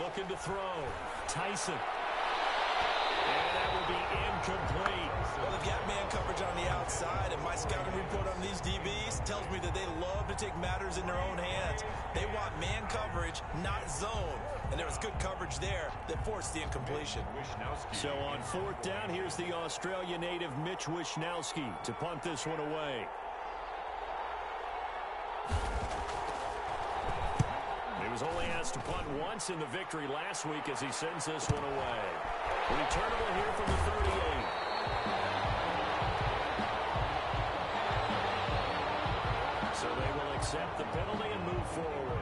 Looking to throw. Tyson. And that will be incomplete. Well, they've got man coverage on the outside, and my scouting report on these DBs tells me that they love to take matters in their own hands. They want man coverage, not zone. And there was good coverage there that forced the incompletion. So on fourth down, here's the Australia native Mitch Wishnowsky to punt this one away. He was only asked to punt once in the victory last week as he sends this one away. Returnable here from the 38. So they will accept the penalty and move forward.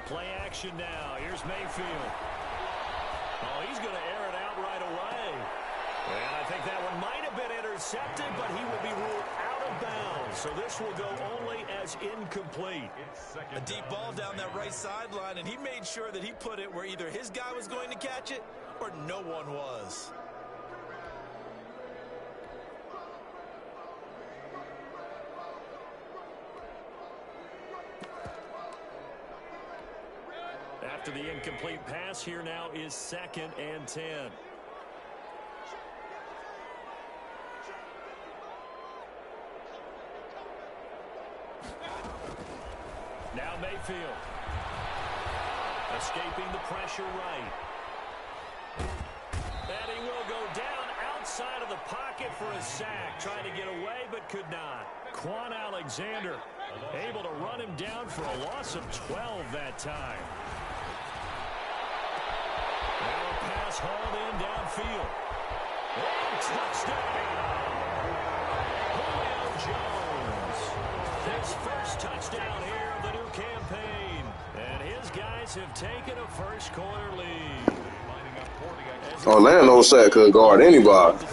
Play action now. Here's Mayfield. Oh, he's going to air it out right away. And I think that one might have been intercepted, but he will be ruled out of bounds. So this will go only as incomplete. A deep ball down that right sideline, and he made sure that he put it where either his guy was going to catch it or no one was. After the incomplete pass, here now is 2nd and 10. Now Mayfield. Escaping the pressure right. And he will go down outside of the pocket for a sack. Trying to get away, but could not. Quan Alexander able to run him down for a loss of 12 that time. Now a pass hauled in downfield. And touchdown! Julio Jones. His first touchdown here of the new campaign. And his guys have taken a first-quarter lead. Orlando said could guard anybody.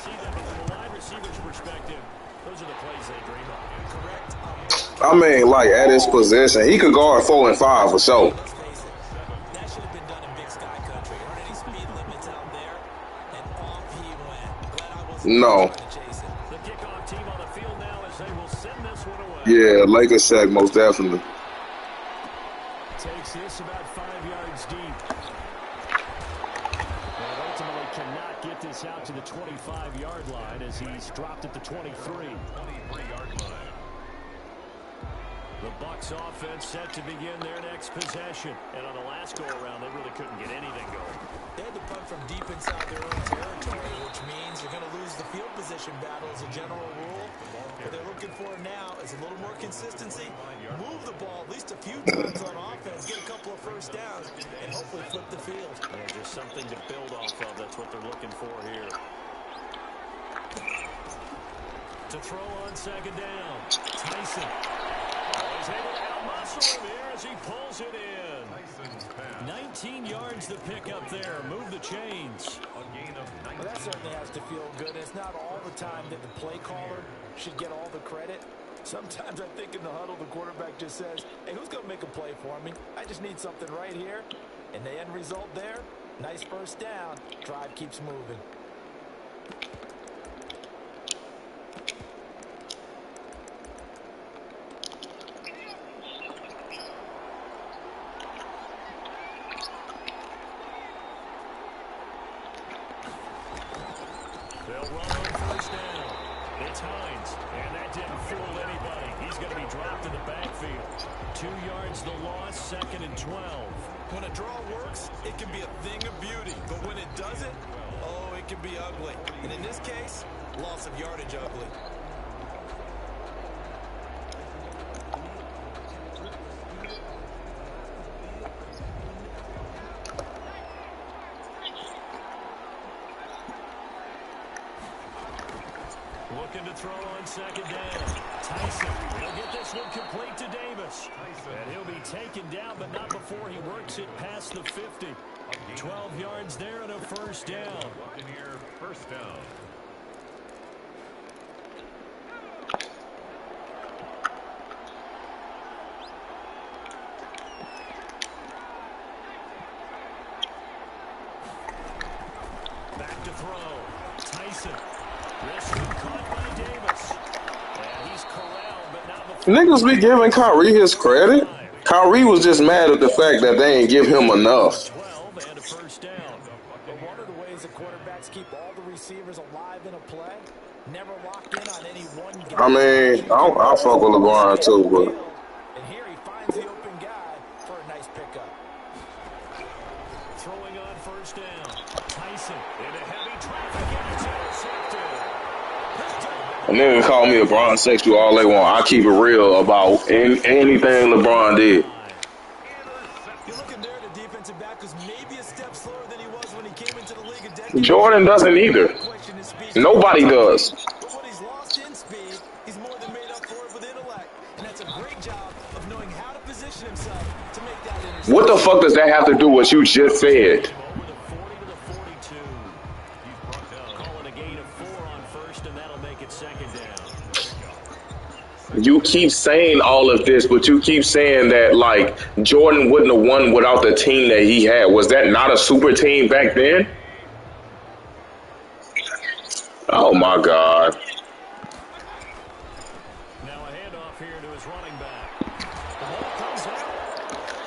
I mean, like, at his position, he could guard 4 and 5 for sure. No. Yeah, Lakers sack most definitely. Takes this about 5 yards deep. And ultimately cannot get this out to the 25-yard line as he's dropped at the 23. 23-yard line. The Bucs offense set to begin their next possession. And on the last go-around, they really couldn't get anything going. They had to punt from deep inside their own territory, which means they're going to lose the field position battle as a general rule. What they're looking for now is a little more consistency. Move the ball at least a few times on offense, get a couple of first downs, and hopefully flip the field. Yeah, just something to build off of. That's what they're looking for here. To throw on 2nd down. Tyson. He's able to out-muscle him here as he pulls it in. 19 yards to pick up there. Move the chains. Well, that certainly has to feel good. It's not all the time that the play caller should get all the credit. Sometimes I think in the huddle, the quarterback just says, hey, who's going to make a play for me? I just need something right here. And the end result there, nice first down. Drive keeps moving. They'll run on 1st down. It's Hines, and that didn't fool anybody. He's going to be dropped in the backfield. 2 yards the loss, 2nd and 12. When a draw works, it can be a thing of beauty. But when it doesn't, oh, it can be ugly. And in this case, loss of yardage ugly. Looking to throw on 2nd down. Tyson. He'll get this one complete to Davis. And he'll be taken down, but not before he works it past the 50. 12 yards there and a first down. Buccaneer first down. Back to throw. Tyson. This one caught by Davis. And he's corralled, but not before. Niggas be giving Kyrie his credit. Kyrie was just mad at the fact that they ain't give him enough. 12 and a first down. But one of the ways the quarterbacks keep all the receivers alive in a play, never locked in on any one guy. I mean, I fuck with LeBron too, but And here he finds the open guy for a nice pickup. Throwing on first down. Tyson into heavy traffic and it's intercepted. a nigga call me a LeBron sexual all they want. I keep it real about anything LeBron did. You're looking there at a defensive back who's maybe a step slower than he was when he came into the league a decade. Jordan doesn't either. Question his speed. Nobody does. But what he's lost in speed, he's more than made up for it with intellect. And that's a great job of knowing how to position himself to make that interception. What the fuck does that have to do with what you just said? Over the 40 to the 42. He's brought down. Calling a gain of 4 on first, and that'll make it second down. You keep saying all of this, but you keep saying that, like, Jordan wouldn't have won without the team that he had. Was that not a super team back then? Oh, my God. Now a handoff here to his running back. The ball comes out,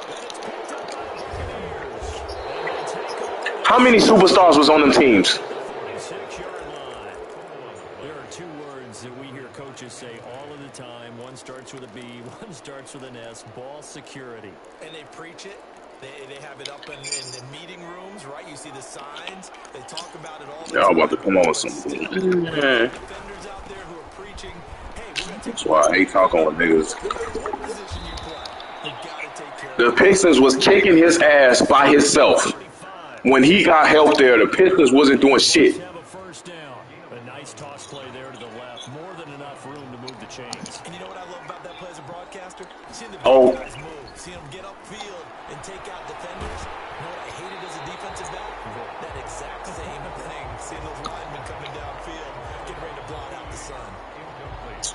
and it's picked up by the Buccaneers. And they take over How many superstars was on them teams? the 46-yard line. There are 2 words that we hear coaches say all of the time. One starts with a B, one starts with an S. Ball security. And they preach it. They have it up in the meeting rooms, right? You see the signs. They talk about it all the Y'all time. about to come on with some. Defenders out there who are preaching, hey, we're going to take That's why I hate talking with niggas. what position you play. You got to take care of The Pistons was kicking his ass by himself. 25. When he got help there, the Pistons wasn't doing shit. Have a first down. A nice toss play there to the left. More than enough room to move the chains. And you know what I love about that play as a broadcaster? Seeing the big Oh. guys move, seeing them get upfield and take out defenders. You know what I hated as a defensive back? That exact same thing. Seeing those linemen coming downfield, getting ready to blot out the sun.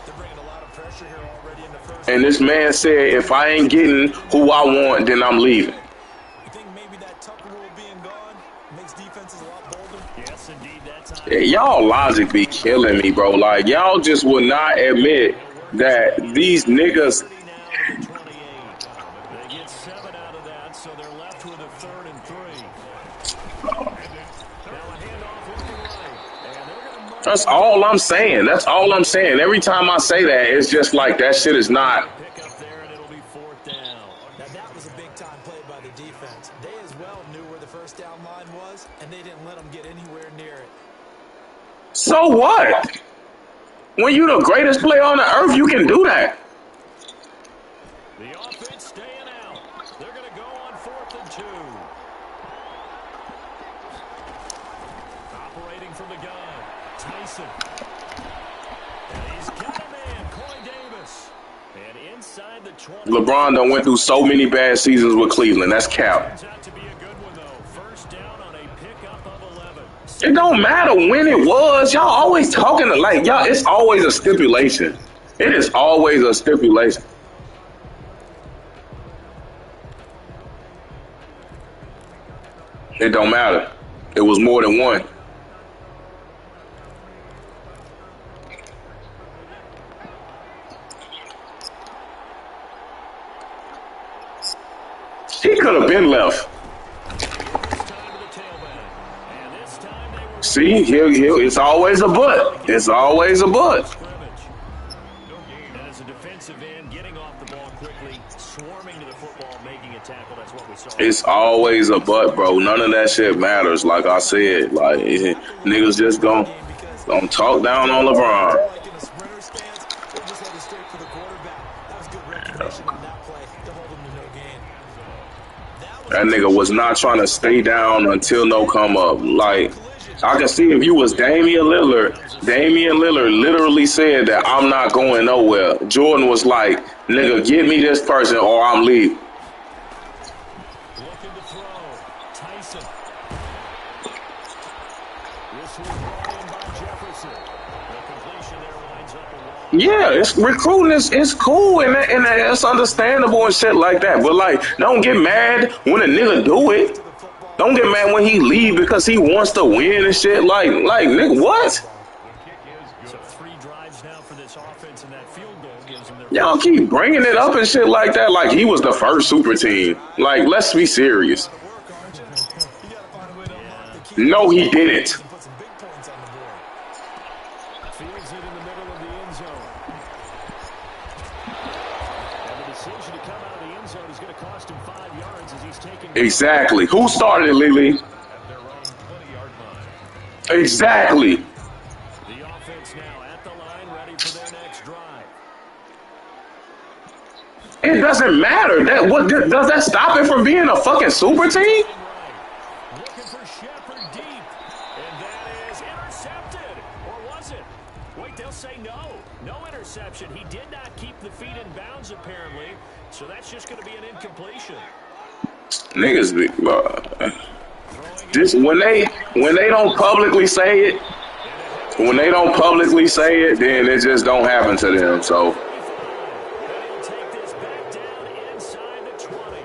They're bringing a lot of pressure here already in the first. And this man said, if I ain't getting who I want, then I'm leaving. You think maybe that Tucker rule being gone makes defenses a lot bolder? Yes, indeed, that time. Yeah, y'all logic be killing me, bro. Like, y'all just would not admit that these niggas. 30 now to 28. They get 7 out of that, so they're left with a 3rd and 3. Now a handoff looking right. And they're going to mark That's all I'm saying. That's all I'm saying. Every time I say that, it's just like that shit is not. pick up there, and it'll be 4th down. Now that was a big-time play by the defense. They as well knew where the first down line was, and they didn't let them get anywhere near it. So what? When you the greatest player on the earth, you can do that. The offense staying out. They're going to go on 4th and 2. Operating from the gun. Tyson. And he's got a man, Corey Davis. And inside the 20. LeBron done went through so many bad seasons with Cleveland. That's cap. Turns out to be a good one, though. First down on a pickup of 11. It don't matter when it was. Y'all always talking like y'all. It's always a stipulation. It is always a stipulation. It don't matter. It was more than one. He could have been left. This time to the tailback. And this time they were See, it's always a but. It's always a but. scrimmage. And as a defensive end, getting off the ball quickly, swarming to the football, making a tackle. That's what we saw. It's always a but, bro. None of that shit matters. Like I said, like niggas just don't talk down on LeBron. Like in a sprinter stance, they just headed straight for the quarterback. That was good recognition on that play to hold him to no gain. That nigga was not trying to stay down until no come up. Like, I can see if you was Damian Lillard literally said that I'm not going nowhere. Jordan was like, nigga, give me this person or I'm leaving. Looking to throw. Tyson. Yeah, it's recruiting is cool and it's understandable and shit like that. But like, don't get mad when a nigga do it. Don't get mad when he leave because he wants to win and shit. Like nigga, what? The kick is So good. 3 drives now for this offense, and that field goal gives them their Y'all keep bringing it up and shit like that. Like he was the first super team. Like, let's be serious. No, he didn't. Fields it in the middle of the end zone. And the decision to come out of the end zone is going to cost him 5 yards as he's taken. Exactly. Who started it, Lily? At their own 20-yard line. Exactly. The offense now at the line, ready for their next drive. It doesn't matter. That what does that stop it from being a fucking super team? Right. Looking for Shepard deep. And that is intercepted. Or was it? Wait, they'll say no. No interception. He did not keep the feet in bounds, apparently. So that's just going to be an incompletion. Niggas be just when they don't publicly say it, then it just don't happen to them. So They'll take this back down inside the 20.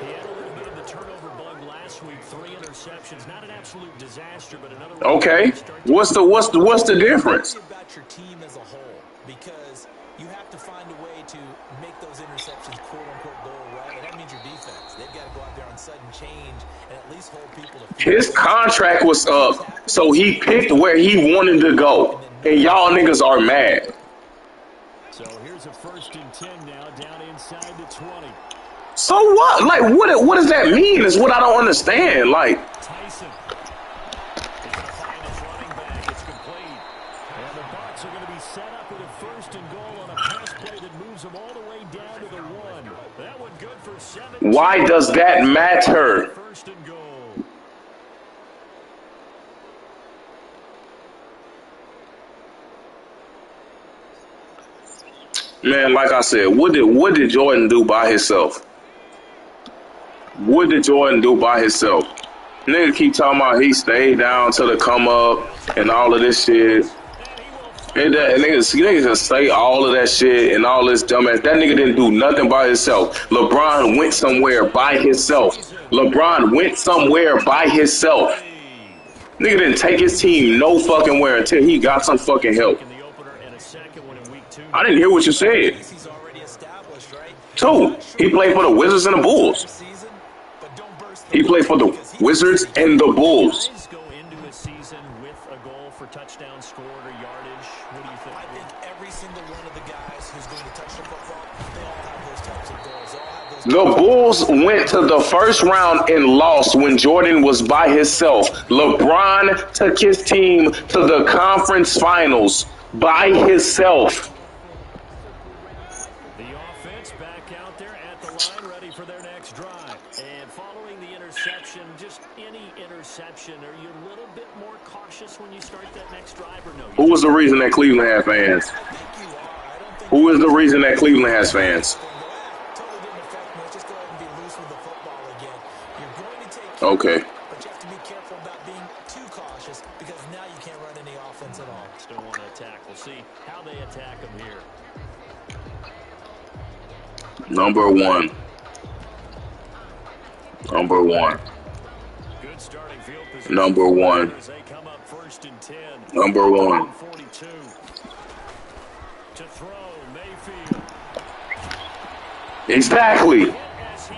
He had a little bit of the turnover bug last week. 3 interceptions. Not an absolute disaster, but another one. okay, what's the difference? About your team as a whole, because you have to find a way to make those interceptions quote unquote go away, and that means your defense. They've got to go out there on sudden change and at least hold people to His contract was up, so he picked where he wanted to go, and y'all niggas are mad. So here's a 1st and 10 now, down inside the 20. So what? Like, what does that mean? Is what I don't understand. Like, Tyson is going to find his running back. It's complete. And the Bucs are going to be set up with a 1st and goal on a pass play that moves them all the way down to the 1. That one good for 7. why does that matter? 1st and goal. Man, like I said, what did Jordan do by himself? What did Jordan do by himself? Nigga keep talking about he stayed down till the come up and all of this shit. And niggas just say all of that shit and all this dumbass. That nigga didn't do nothing by himself. LeBron went somewhere by himself. Nigga didn't take his team no fucking where until he got some fucking help. In the opener and a second one in week 2. I didn't hear what you said. he's already established, right? 2. He played for the Wizards and the Bulls. Season, but don't burst He played for the Wizards and the Bulls. Guys go into a season with a goal for touchdown scored or yardage. What do you think? I think every single one of the guys who's going to touch the football, they all have those types of goals. They all have those. The Bulls went to the first round and lost when Jordan was by himself. LeBron took his team to the conference finals by himself. The offense back out there at the line, ready for their next drive. And following the interception, just any interception, are you a little bit more cautious when you start that next drive or no? Who was the reason that Cleveland had fans? Who is the reason that Cleveland has fans? Totally didn't affect me. Let's just go ahead and be loose with the football again. You're going to take Okay. but you have to be careful about being too cautious because now you can't run any offense at all. Still want to attack. We'll see how they attack them here. Number one. Good starting field position. Number one. As they come up 1st and 10. Number one. 42. To throw, Mayfield. Exactly. As he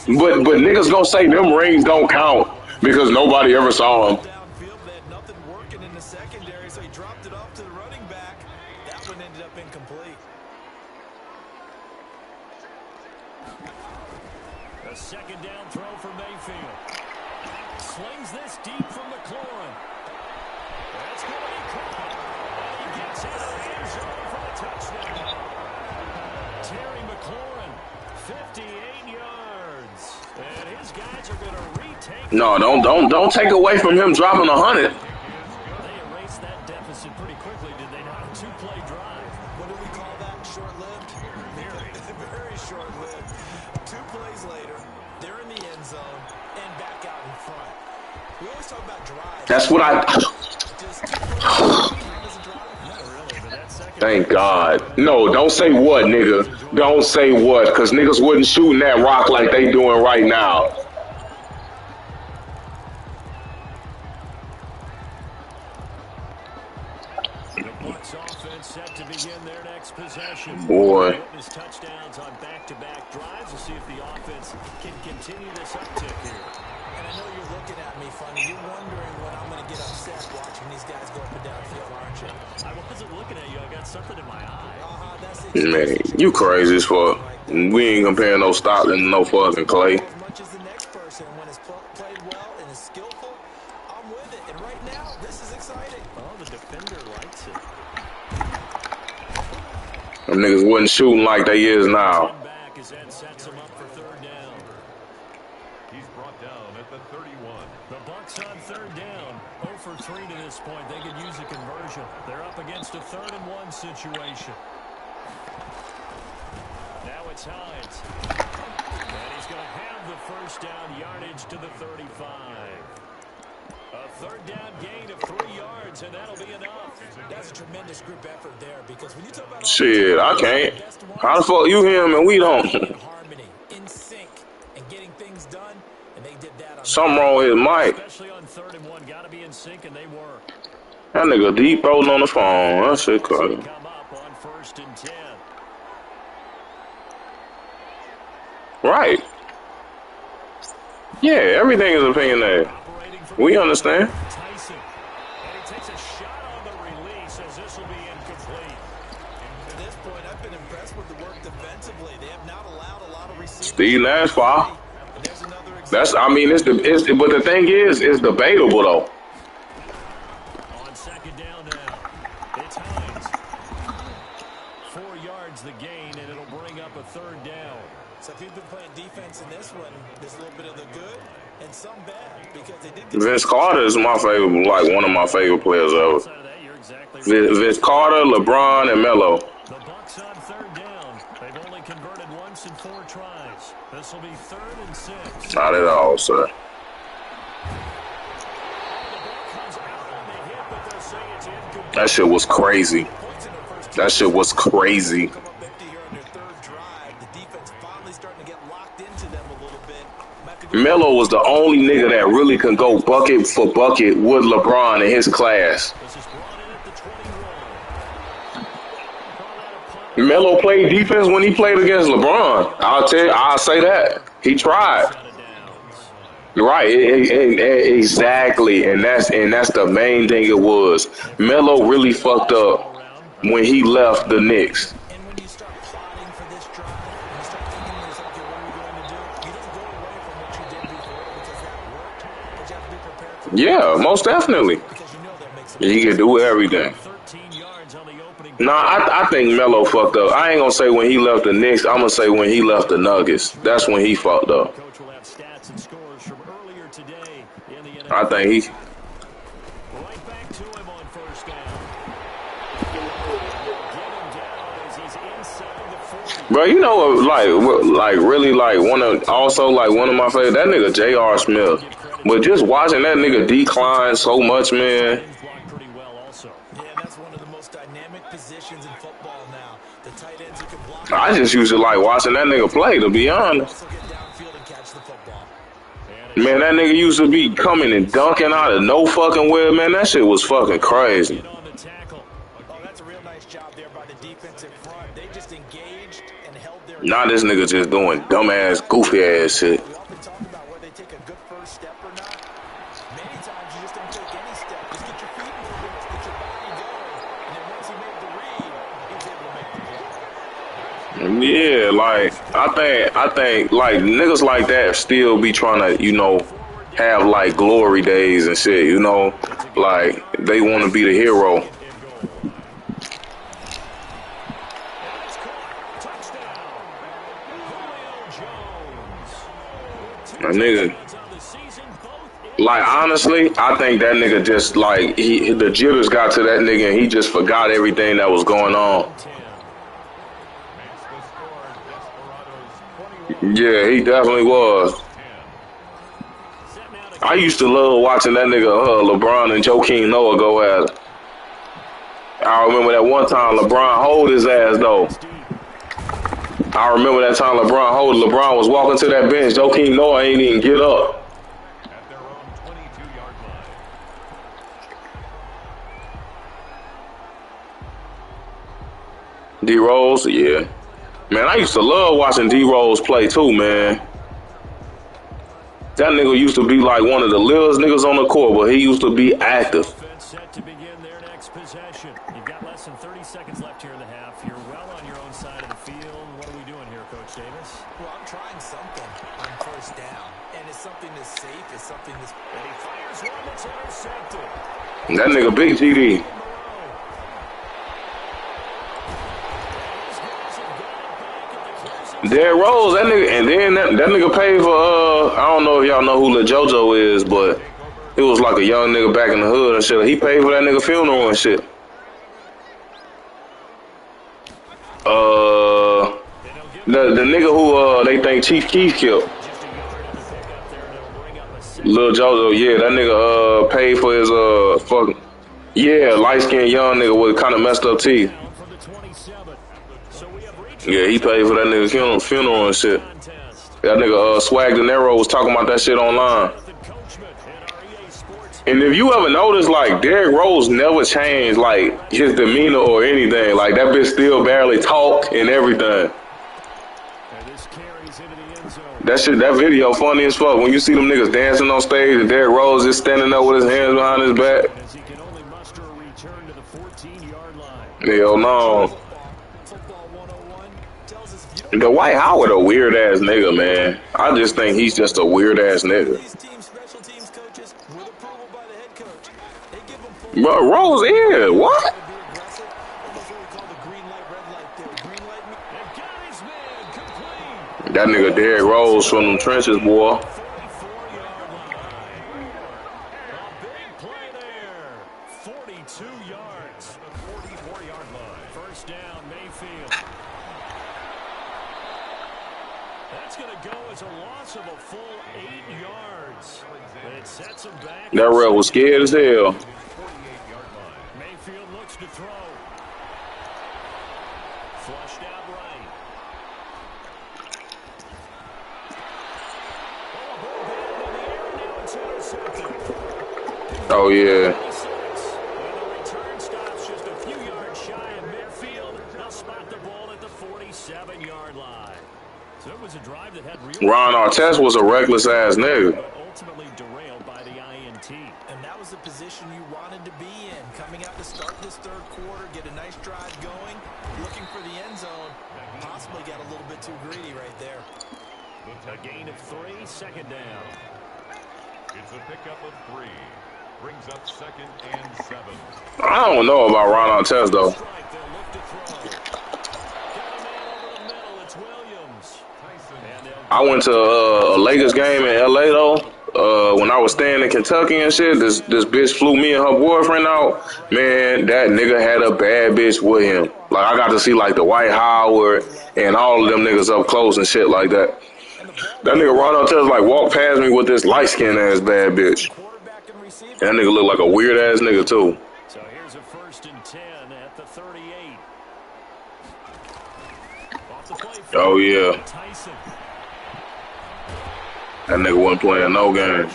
releases. But niggas gonna say them rings don't count because nobody ever saw them. Downfield, they had nothing working in the secondary, so he dropped it off to the running back. That one ended up incomplete. A 2nd down throw for Mayfield. Slings this deep from McLaurin. That's going to be caught. And he gets into the end zone for the touchdown. Terry McLaurin, 58 yards. And his guys are going to retake. No, don't take away from him dropping 100. They erased that deficit pretty quickly, did they not? A 2-play drive. What do we call that? Short-lived? Very short-lived. 2 plays later, they're in the end zone and back out in front. We always talk about drives. That's what I. Does 2 plays count as a drive? Not really, but that second Thank God. No, don't say what, nigga. Don't say what, because niggas wouldn't shooting that rock like they doing right now. The Bucs offense set to begin their next possession. Boy. Witness touchdowns on back-to-back drives. We'll see if the offense can continue this uptick here. And I know you're looking at me funny. You're wondering when I'm going to get upset watching these guys go up and down the field, aren't you? I wasn't looking at you. I got something in my eye. That's Man, you crazy as fuck. We ain't comparing no Stockton to no fucking Clay. as much as the next person. When it's played well and is skillful, I'm with it. And right now, this is exciting. Oh, the defender likes it. Them niggas wasn't shooting like they is now. Back as that sets him up for third down. He's brought down at the 31. The Bucs on third down. 0 for 3 to this point. They could use a conversion. They're up against a 3rd-and-1 situation. Now it's Hines. And he's going to have the first down, yardage to the 35. A third down gain of 3 yards, and that'll be enough. That's a tremendous group effort there because when you talk about Shit, I can't. How the fuck you him and we don't? harmony, in sync, and getting things done, and they did that on Something wrong with his mic. Especially on 3rd-and-1. Got to be in sync, and they were. That nigga deep rolling on the phone. That shit crazy. Come up on 1st and 10. Right. Yeah, everything is opinionated. We understand. Tyson. And he takes a shot on the release as this will be incomplete. At this point, I've been impressed with the work defensively. They have not allowed a lot of receivers. Steve Nash foul. And there's another example. That's, I mean, but the thing is, it's debatable though. On 2nd down now, it's Hines. 4 yards the gain, and it'll bring up a 3rd down. So if you've been playing defense in this one, there's a little bit of the good and some bad because they did get Vince Carter is my favorite, like one of my favorite players ever. Outside of that, you're exactly right. Vince Carter, LeBron, and Melo. The Bucs on 3rd down. They've only converted once in 4 tries. This will be 3rd and 6. Not at all, sir. The ball comes out on the hit, but they'll say it's incomplete. That shit was crazy. points in their first That shit was crazy. come up empty here on their 3rd drive. The defense finally starting to get locked into them a little bit. Might have to go Melo was the only nigga that really can go bucket for bucket with LeBron in his class. This is brought in at the 21. Call that a punt. Melo played defense when he played against LeBron. I'll say that. He tried. Out of downs. Right, exactly, and that's the main thing it was. Melo really fucked up when he left the Knicks. And when you start plotting for this drive, and you start thinking to yourself, okay, what are we going to do? You don't go away from what you did before because that worked, but you have to be prepared for Yeah, most definitely. because you know that makes He can do everything. 13 yards on the opening. Nah, I think Melo fucked up. I ain't gonna say when he left the Knicks. I'm gonna say when he left the Nuggets. That's when he fucked up. Coach will have stats and scores from earlier today in the NFL. I think he. Right back to him on 1st down. Get him down as he's inside the 40. Bro, you know what, like really, like one of my favorite, that nigga J.R. Smith. But just watching that nigga decline so much, man. Ends block pretty well also. Yeah, that's one of the most dynamic positions in football now. The tight ends who can block I just used to like watching that nigga play, to be honest. also get downfield and catch the football. Man, that nigga used to be coming and dunking out of no fucking where, man. That shit was fucking crazy. Get on the tackle. Oh, that's a real nice job there by the defensive front. They just engaged and held their. Now this nigga just doing dumbass, goofy ass shit. We often talk about whether they take a good first step or not. Many times you just don't take any step. Just get your feet moving, get your body going, and then once he made the read, he was able to make the play. Yeah, like I think like niggas like that still be trying to, have like glory days and shit, like they want to be the hero. And goal. It's caught. Touchdown. Julio Jones. A nigga, Touchdowns on the season, both in like honestly, I think that nigga just like the jitters got to that nigga and he just forgot everything that was going on. 10. Makes the score Desperados 21. Yeah, he definitely was. Set now to I used to love watching that nigga LeBron and Joakim Noah go at it. I remember that one time LeBron hold his ass though. I remember that time LeBron was walking to that bench. Joakim Noah ain't even get up. At their own 22-yard line. D Rose, yeah. Man, I used to love watching D Rose play too, man. That nigga used to be like one of the littlest niggas on the court, but he used to be active. Set to begin their next possession. You've got less than 30 seconds left here in the half. You're well on your own side of the field. What are we doing here, Coach Davis? Well, I'm trying something on first down, and it's something that's safe. It's something that's... And he fires one that's intercepted. That nigga big GD. Derrick Rose, that nigga, and then that nigga paid for, I don't know if y'all know who Lil JoJo is, but it was like a young nigga back in the hood and shit. He paid for that nigga funeral and shit. The nigga who they think Chief Keef killed. Lil JoJo, yeah, that nigga paid for his fucking, yeah, light-skinned young nigga with kind of messed up teeth. Yeah, he paid for that nigga funeral and shit. That nigga Swag De Niro was talking about that shit online. And if you ever notice, like, Derrick Rose never changed, like, his demeanor or anything. Like, that bitch still barely talk and everything. That shit, that video funny as fuck. When you see them niggas dancing on stage and Derrick Rose is standing there with his hands behind his back. Hell no. The Dwight Howard a weird ass nigga, man. I just think he's just a weird ass nigga. Bro, Rose is what? That nigga Derrick Rose from them trenches, boy. That ref was scared as hell. Mayfield looks to throw. Flushed out right. Oh yeah. The return stops just a few yards shy of midfield. They'll spot the ball at the 47-yard line. So it was a drive that had real. Ron Artest was a reckless ass nigga. Ultimately derailed by the INT. And that was the position you wanted to be in. Coming out to start this third quarter, get a nice drive going, looking for the end zone. Possibly got a little bit too greedy right there. A gain of 3, second down. It's a pickup of 3. Brings up 2nd and 7. I don't know about Ron Artest though. I went to a Lakers game in LA though. When I was staying in Kentucky and shit, this bitch flew me and her boyfriend out. Man, that nigga had a bad bitch with him. Like, I got to see like the Dwight Howard and all of them niggas up close and shit like that. That nigga Ron Artest like walked past me with this light skinned ass bad bitch. And that nigga look like a weird ass nigga too. So here's a 1st and 10 at the 38. Off the play. Oh yeah. Tyson. That nigga wasn't playing no game.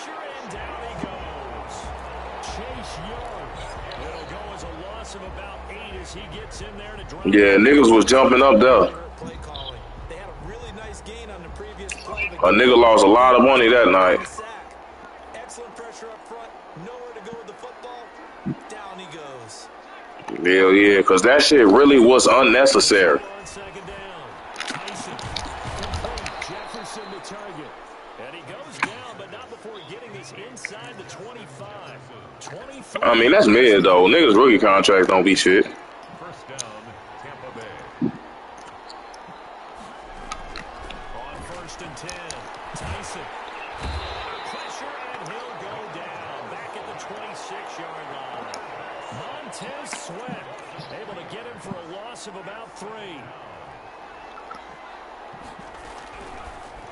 Yeah, niggas was jumping up there. A nigga lost a lot of money that night. Excellent pressure up front. Nowhere to go with the football. Down he goes. Hell yeah, because that shit really was unnecessary. Jefferson to target. And he goes down, but not before getting this inside the 25. 25. I mean, that's mid though. Niggas rookie contracts don't be shit. First down, Tampa Bay. On 1st and 10, Tyson. Pressure, and he'll go down. Back at the 26-yard line. Montez Sweat able to get him for a loss of about 3.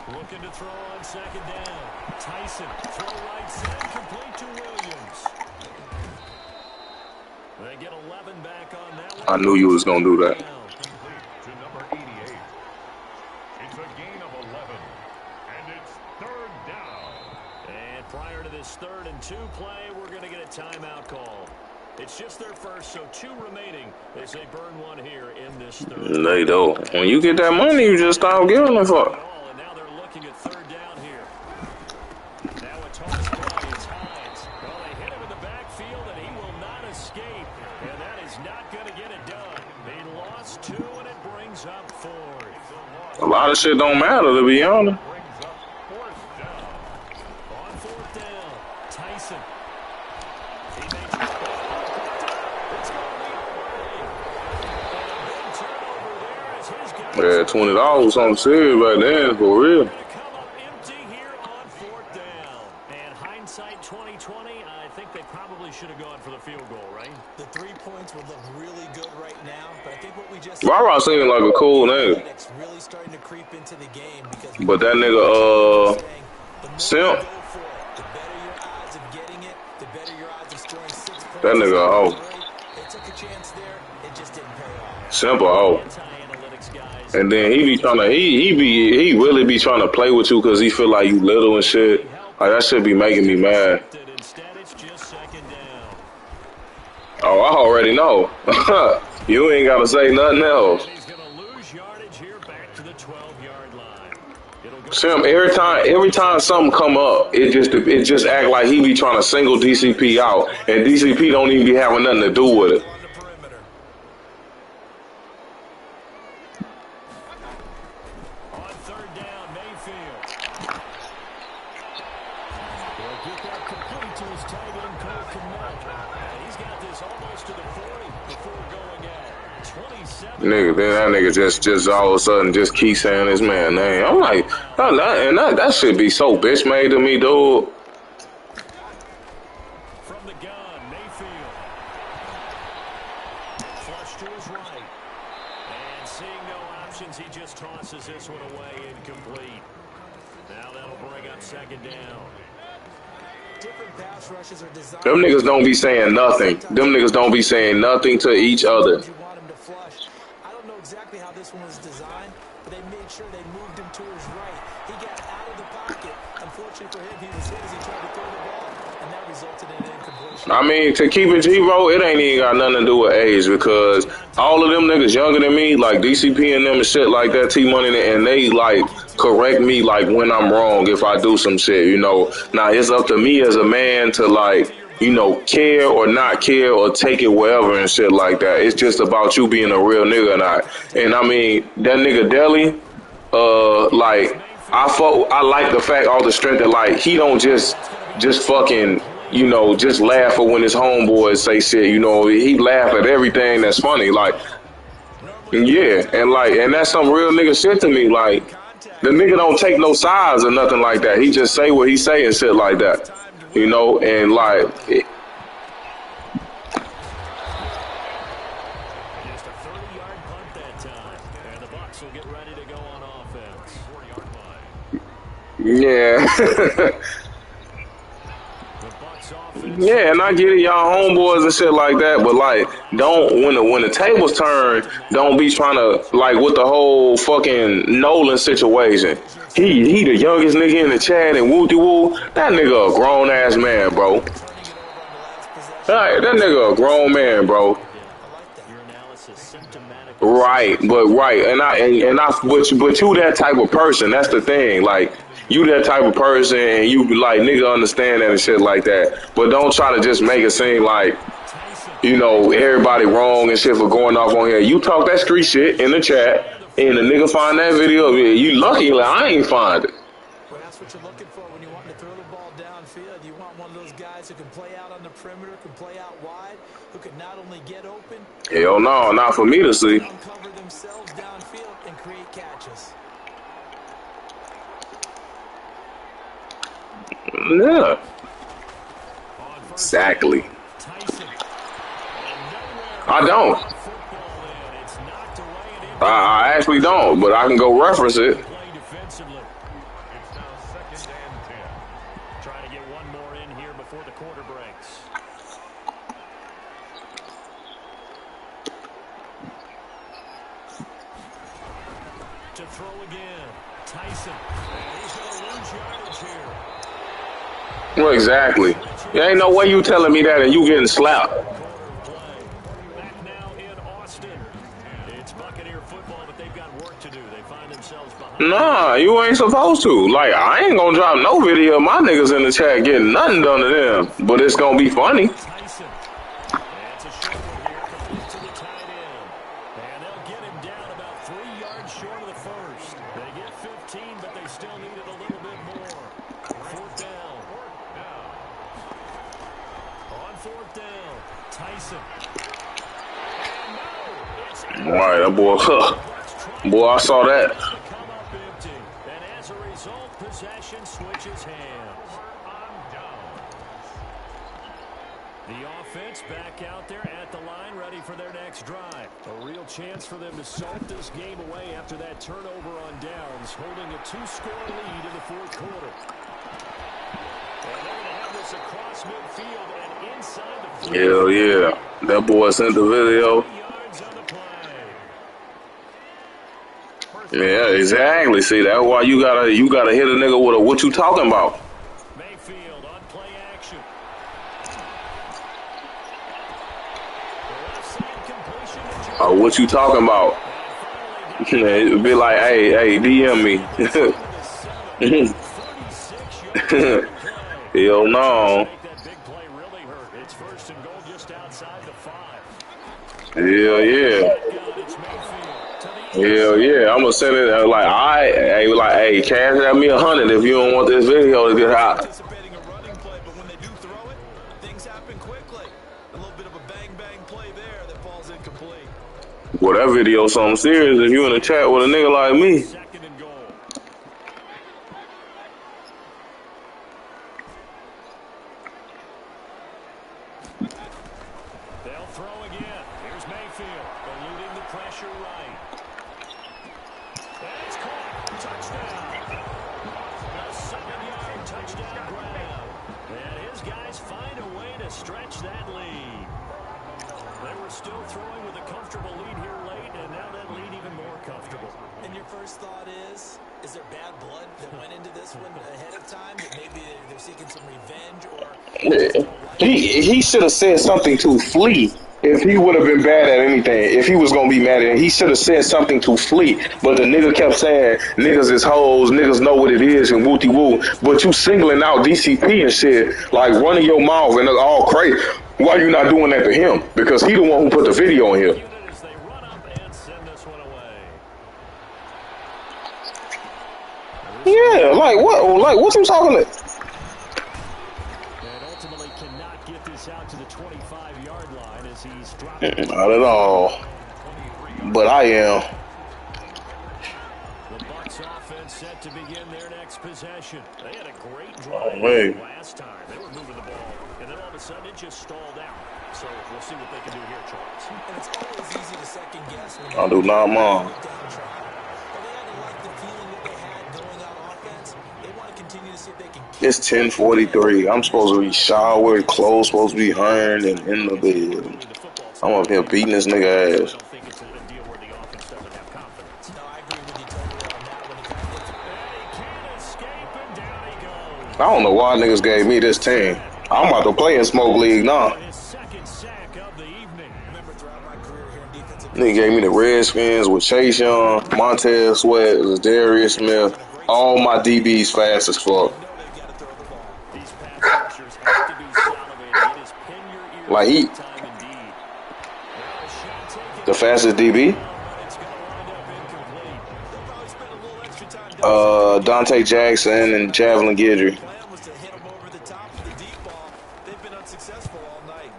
Looking to throw on 2nd down. Tyson, throw right side, complete to Williams. They get 11 back on that one. I knew you was gonna do that. Complete to number 88. It's a gain of 11. And it's third down. And prior to this 3rd and 2 play, we're going to get a timeout call. It's just their first, so 2 remaining as they burn one here in this 3rd. They do. When you get that money, you just stop giving a fuck. And now they're looking at 3rd down here. Now a toss play. It's Hines. Well, they hit him in the backfield, and he will not escape. And that is not going to get it done. They lost 2, and it brings up 4th. A lot of shit don't matter, to be honest. Brings up fourth down. On 4th down, Tyson. He makes it. It's going to be away. And a big turnover there as his guys Yeah, $20 something serious right there, for real. going to come up empty here on 4th down. And hindsight 2020, I think they probably should have gone for the field goal, right? The 3 points would look really good right now, but I think what we just Rara seemed like a cool nigga. It's really starting to creep into the game because But that nigga, the more Simp. you go for it, the better your odds of getting it, the better your odds of scoring 6 points. That nigga a hoe. They took a chance there, it just didn't pay off. Simple hoe. Anti-analytics guys. And then he be trying to, he really be trying to play with you because he feel like you little and shit. Like, that shit be making me mad. Instead, it's just 2nd down. Oh, I already know. You ain't got to say nothing else. And he's going to lose yardage here back to the 12-yard line. It'll go Sim, every time something come up, it just act like he be trying to single DCP out, and DCP don't even be having nothing to do with it. On the perimeter. on 3rd down, Mayfield. They'll get that complete to his tight end, Cole Kmet. And he's got this almost to the 40 before going at 27. Nigga, then that nigga just all of a sudden just keep saying his man name. I'm like, that should be so bitch made to me, dude. From the gun, Mayfield. Flush to his right. And seeing no options, he just tosses this one away, incomplete. Now that'll bring up 2nd down. Different pass rushes are designed. Them niggas don't be saying nothing. Them niggas don't be saying nothing to each other. You want him to flush. I don't know exactly how this one was designed, but they made sure they moved him to his right. He got out of the pocket. Unfortunately for him, he was hit as he tried to throw the ball, and that resulted in an incompletion. I mean, to keep it G-Bro, it ain't even got nothing to do with age because all of them niggas younger than me, like DCP and them and shit like that, T-Money, and they, like, correct me, like, when I'm wrong if I do some shit, you know. Now, it's up to me as a man to, like, you know, care or not care or take it wherever and shit like that. It's just about you being a real nigga or not. And, I mean, that nigga Deli, like, I like the fact, all the strength that, like, he don't just fucking, you know, just laugh at when his homeboys say shit, you know, he laugh at everything that's funny, like, yeah, and that's some real nigga shit to me, like, the nigga don't take no sides or nothing like that, he just say what he say and shit like that, you know, and like, Just a 30-yard punt that time. And the Bucs will get ready to go on offense. 40-yard line. yeah. The Bucs offense. Yeah, and I get it, y'all homeboys and shit like that, but like, don't when the tables turn, don't be trying to like with the whole fucking Nolan situation. He the youngest nigga in the chat and woo de woo. That nigga a grown ass man, bro. That nigga a grown man, bro. Your analysis symptomatic. Right, but but you that type of person. That's the thing. Like, you that type of person, and you like nigga understand that and shit like that. But don't try to just make it seem like, you know, everybody wrong and shit for going off on here. You talk that street shit in the chat, and the nigga find that video. You lucky, like I ain't find it. Well, that's what you're looking for when you want to throw the ball downfield. You want one of those guys who can play out on the perimeter, can play out wide, who can not only get open, Hell no, not for me to see. uncover themselves downfield and create catches. Yeah, exactly. Tyson. I don't. Football in. It's knocked away and in. I actually don't, but I can go reference it. Play defensively. It's now 2nd and 10. Trying to get one more in here before the quarter breaks. again. Tyson. And he's going to lose yardage here. Well, exactly. There ain't no way you telling me that and you getting slapped. Back now in Austin. It's Buccaneer football, but they've got work to do. They find themselves behind. Nah, you ain't supposed to. Like, I ain't gonna drop no video of my niggas in the chat getting nothing done to them. But it's gonna be funny. Tyson. That's a short one here, complete to the tight end. And they'll get him down about 3 yards short of the first. They get 15, but they still need it a little bit more. Fourth down. On fourth down, Tyson. And no, it's Right, that boy, boy, I saw that. come up empty. And as a result, possession switches hands. The offense back out there at the line, ready for their next drive. A real chance for them to salt this game away after that turnover on downs, holding a 2-score lead in the fourth quarter. And they're going to have this across midfield and inside the 40. Hell yeah. That boy sent the video. 3 yards on the play. Yeah, exactly. See, that's why you gotta hit a nigga with a what you talking about. Mayfield on play action. What you talking about? It'd be like, hey, DM me. Hell no. Hell yeah. Hell yeah. I'm gonna send it like, hey, cash at me 100 if you don't want this video to get hot. Anticipating a running play, but when they do throw it, things happen quickly. A little bit of a bang play there that falls incomplete. Well, that video something serious if you in a chat with a nigga like me. Second and goal. They'll throw again. Here's Mayfield, eluding the pressure right. And it's caught. Touchdown. A 7-yard touchdown grab. And his guys find a way to stretch that lead. They were still throwing with a comfortable lead here late, and now that lead even more comfortable. And your first thought is there bad blood that went into this one ahead of time? That maybe they're seeking some revenge, or He should have said something to Flea if he would have been bad at anything. If he was gonna be mad at it, he should have said something to Flea. But the nigga kept saying niggas is hoes, niggas know what it is, and wooty woo. But you singling out DCP and shit, like running your mouth and all crazy. Why you not doing that to him? Because he the one who put the video in here. As they run up and send this one away. Yeah, like what? Like what you talking about? And ultimately cannot get this out to the 25-yard line as he's dropping. Not at all. But I am. The Bucs offense set to begin their next possession. They had a great drive man. last time. They were moving the ball, and then all of a sudden it just stalled out. So we'll see what they can do here, Charles. and it's always easy to second guess when I do not mind. but they had to like the feeling that they had going on offense. They want to continue to see if they can keep It's 10:43. I'm supposed to be showered, clothes supposed to be ironed, and in the bed. I'm up here beating this nigga I ass. don't think it's a deal where the offense doesn't have confidence. No, I agree with you totally on that when it comes to He can't escape, and down he goes. I don't know why niggas gave me this team. I'm about to play in Smoke League now. His second sack of the evening. remember throughout my career here in defensive Nigga gave me the Redskins with Chase Young, Montez Sweat, Darius Smith. All my DBs fast as fuck. know they've got to throw the ball. These pass rushers have to be salivating. It is pin your ears Like he- every time indeed. Now a shot taken. The fastest DB? But it's going to wind up incomplete. They'll probably spend a little extra time Dante Jackson and Javelin Guidry. The plan was to hit them over the top of the deep ball. They've been unsuccessful all night.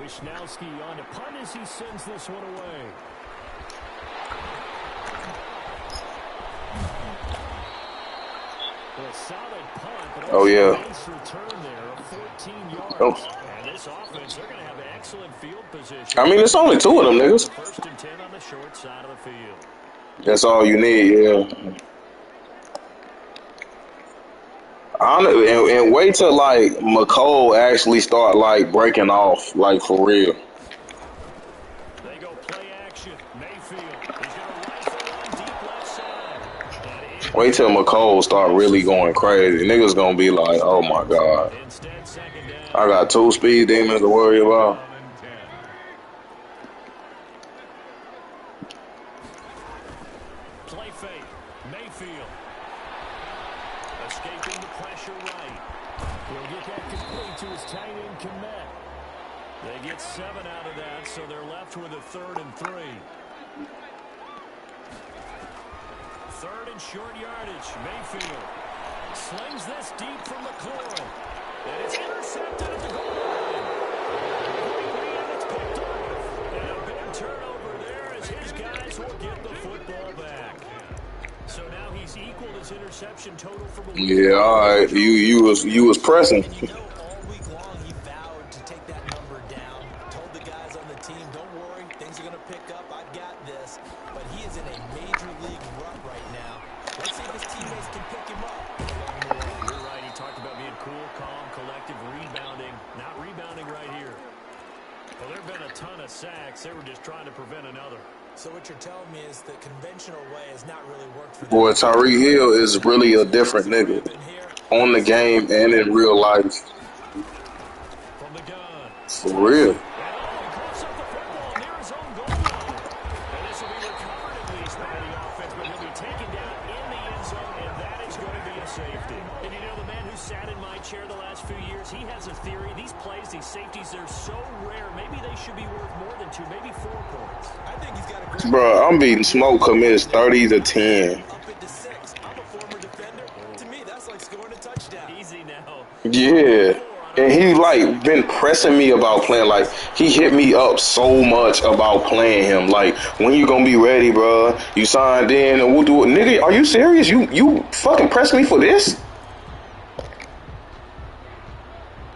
Wisnowski on to punt as he sends this one away. Well, a solid punt, but Oh, yeah. also a nice return there of 14 yards. Oh. And this offense, they're going to have excellent field position. I mean, it's only two of them niggas. First and 10 on the short side of the field. That's all you need, yeah. And wait till like McCole actually start like breaking off, like for real. They go play action. Mayfield. He's going to rifle one deep left side. Wait till McCole start really going crazy. Niggas gonna be like, oh my God. Instead, second down. I got 2 speed demons to worry about. Play fake. Mayfield. Escaping the pressure right. He'll get that complete to his tight end, Kmet. They get 7 out of that, so they're left with a 3rd and 3. 3rd and short yardage. Mayfield slings this deep from McLaurin. And it's intercepted at the goal line. And it's picked off. And a big turnover there as his guys will get the football back. So now he's equaled his interception total from a week. Yeah, all right. You was pressing. And you know, all week long he vowed to take that number down. Told the guys on the team, don't worry, things are going to pick up. I've got this. But he is in a major league rut right now. Let's see if his teammates can pick him up. You're right. He talked about being cool, calm, collective, rebounding. Not rebounding right here. Well, there have been a ton of sacks. They were just trying to prevent another. So what you're telling me is the conventional way has not really worked for them. Boy, Tyreek Hill is really a different nigga on the game and in real life. From the gun. For real. And he close up the football near his own goal line. And this will be recovered at least by the offense, but he'll be taken down in the end zone, and that is going to be a safety. And you know, the man who sat in my chair the last few years, he has a theory. These plays, these safeties, they're so rare. Maybe they should be worth more than 2, maybe 4 points. I think he's got a great Bro, I'm beating Smoke commits 30-10. up into 6. I'm a former defender. To me, that's like scoring a touchdown. Easy now. Yeah. And he like been pressing me about playing. Like he hit me up so much about playing him. Like, when you gonna be ready, bro? You signed in and we'll do it. Nigga, are you serious? You fucking press me for this?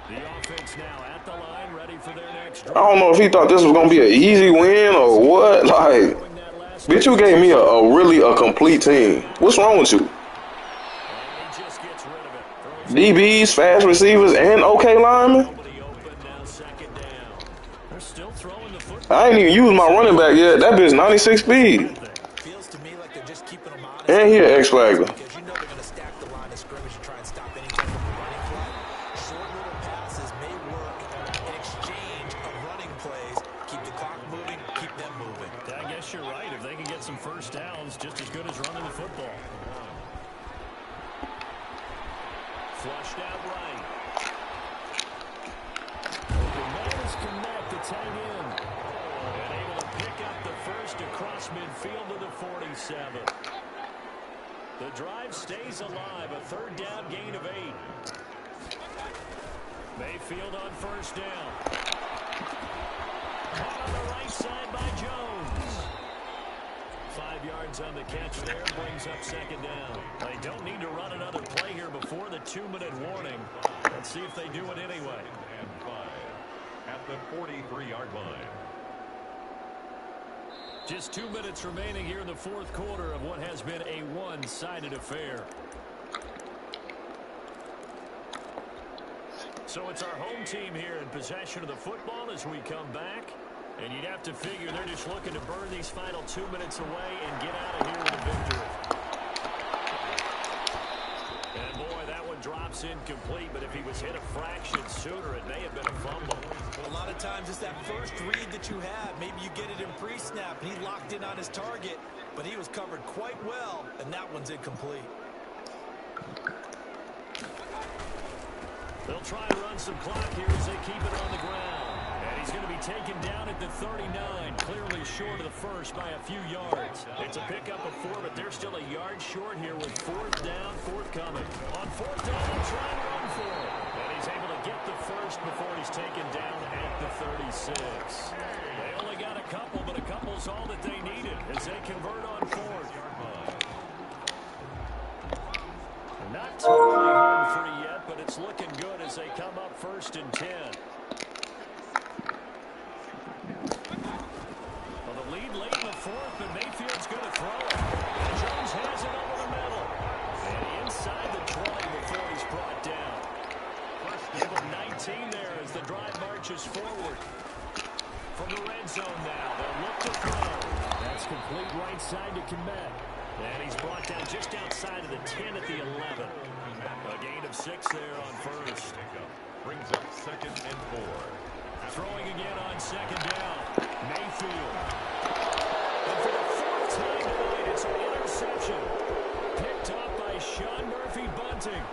The offense now at the line, ready for their next I drive. don't know if he thought this was gonna be an easy win or what. Like, bitch, you gave me a really complete team. What's wrong with you? And he just gets rid of it. Throws DBs, fast receivers, and okay linemen. nobody open, now second down. They're still throwing the football. I ain't even used my running back yet. That bitch 96 speed. Feels to me like they're just keeping him honest. And he an X-Factor. Because you know they're going to stack the line of scrimmage and try and stop any type of running play. Short little passes may work in exchange of running plays. Keep the clock moving, keep them moving. I guess you're right. If they can get some first downs, just as good as running the football. Flushed out right. Open man is Kmet, the tight end. And able to pick up the first across midfield to the 47. The drive stays alive. A 3rd down gain of 8. Mayfield on first down. Caught on the right side by Jones. 5 yards on the catch there, brings up second down. They don't need to run another play here before the 2-minute warning. Let's see if they do it anyway. And 5 at the 43-yard line. Just 2 minutes remaining here in the 4th quarter of what has been a one-sided affair. So it's our home team here in possession of the football as we come back. And you'd have to figure they're just looking to burn these final 2 minutes away and get out of here with a victory. And boy, that one drops incomplete, but if he was hit a fraction sooner, it may have been a fumble. A lot of times it's that first read that you have. Maybe you get it in pre-snap and he locked in on his target, but he was covered quite well, and that one's incomplete. They'll try and run some clock here as they keep it on the ground. And he's going to be taken down at the 39, clearly short of the first by a few yards. It's a pickup of 4, but they're still a yard short here with 4th down, forthcoming. On 4th down, they'll try and run for it. And he's able to get the first before he's taken down at the 36. They only got a couple, but a couple's all that they needed as they convert on 4th. Not totally home free yet, but it's looking good as they come up 1st and 10. Well, the lead late in the 4th, but Mayfield's going to throw it. And Jones has it over the middle. And inside the 20 before he's brought down. Give him 19 there as the drive marches forward. From the red zone now, they'll look to throw. That's complete right side to Kmet. And he's brought down just outside of the 10 at the 11. A gain of 6 there on first. Brings up 2nd and 4. Throwing again on 2nd down. Mayfield. And for the 4th time tonight, it's an interception. Picked up by Sean Murphy-Bunting.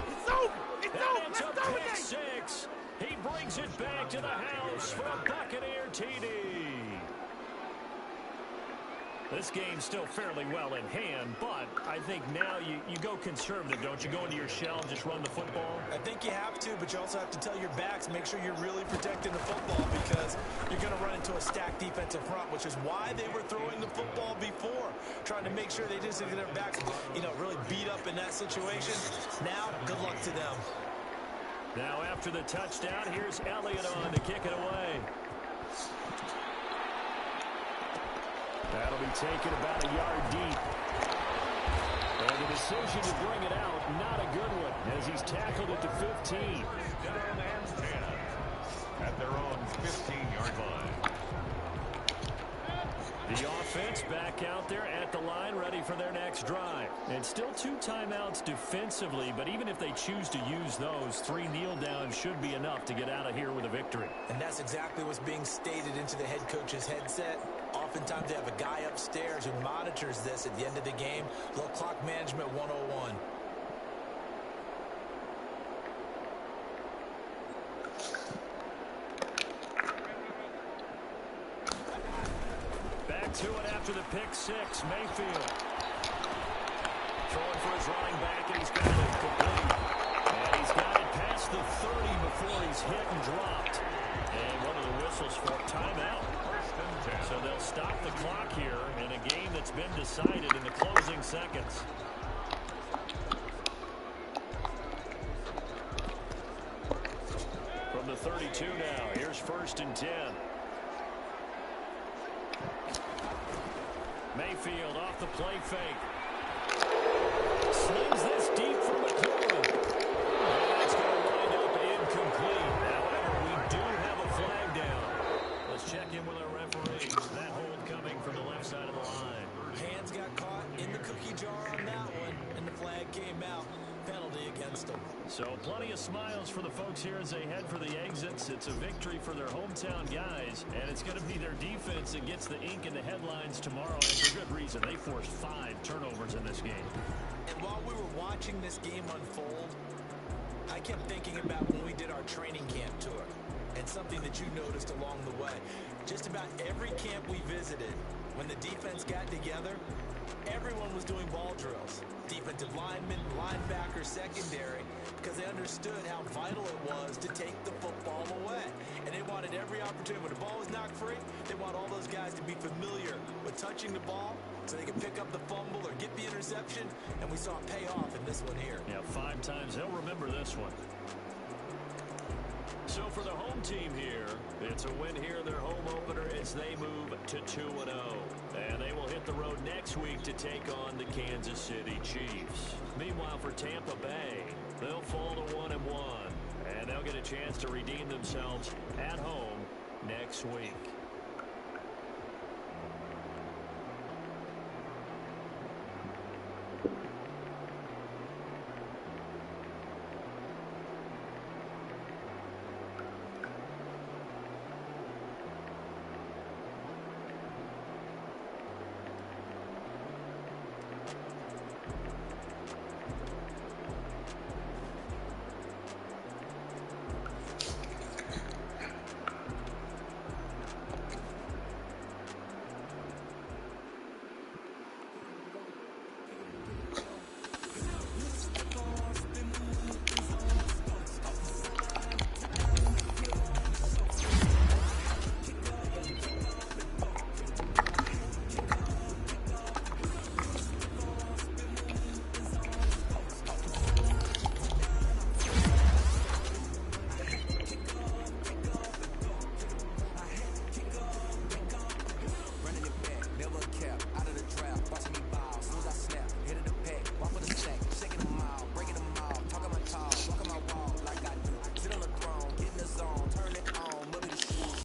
It's over! It's over! And it's a pick 6. He brings it back to the house for a Buccaneer TD. This game's still fairly well in hand, but I think now you go conservative, don't you? Go into your shell and just run the football? I think you have to, but you also have to tell your backs, make sure you're really protecting the football because you're going to run into a stacked defensive front, which is why they were throwing the football before, trying to make sure they just get their backs, really beat up in that situation. Now, good luck to them. Now after the touchdown, here's Elliott on to kick it away. That'll be taken about a yard deep. And the decision to bring it out, not a good one, as he's tackled at the 15. Down and 10 at their own 15-yard line. The offense back out there at the line, ready for their next drive. And still 2 timeouts defensively, but even if they choose to use those, 3 kneel downs should be enough to get out of here with a victory. And that's exactly what's being stated into the head coach's headset. Oftentimes they have a guy upstairs who monitors this at the end of the game. Little clock management 101. Back to it after the pick 6, Mayfield. Throwing for his running back, and he's got it complete. And he's got it past the 30 before he's hit and dropped. And one of the whistles for timeout. So they'll stop the clock here in a game that's been decided in the closing seconds. From the 32 now, here's 1st and 10. Mayfield off the play fake. Slings this deep for McLaurin. And it's going to wind up incomplete. However, we do have a flag down. Let's check in with our referee. That hold coming from the left side of the line. Hands got caught in the cookie jar on that one, and the flag came out. Penalty against them. So plenty of smiles for the folks here as they head for the exits. It's a victory for their hometown guys, and it's going to be their defense that gets the ink in the headlines tomorrow, and for good reason. They forced 5 turnovers in this game. And while we were watching this game unfold, I kept thinking about when we did our training camp tour, and something that you noticed along the way. Just about every camp we visited, when the defense got together, everyone was doing ball drills. Defensive linemen, linebackers, secondary, because they understood how vital it was to take the football away. And they wanted every opportunity. When the ball was knocked free, they want all those guys to be familiar with touching the ball so they can pick up the fumble or get the interception. And we saw it pay off in this one here. Yeah, 5 times. They'll remember this one. So for the home team here, it's a win here in their home opener as they move to 2-0. And they will hit the road next week to take on the Kansas City Chiefs. Meanwhile, for Tampa Bay, they'll fall to 1-1. And they'll get a chance to redeem themselves at home next week.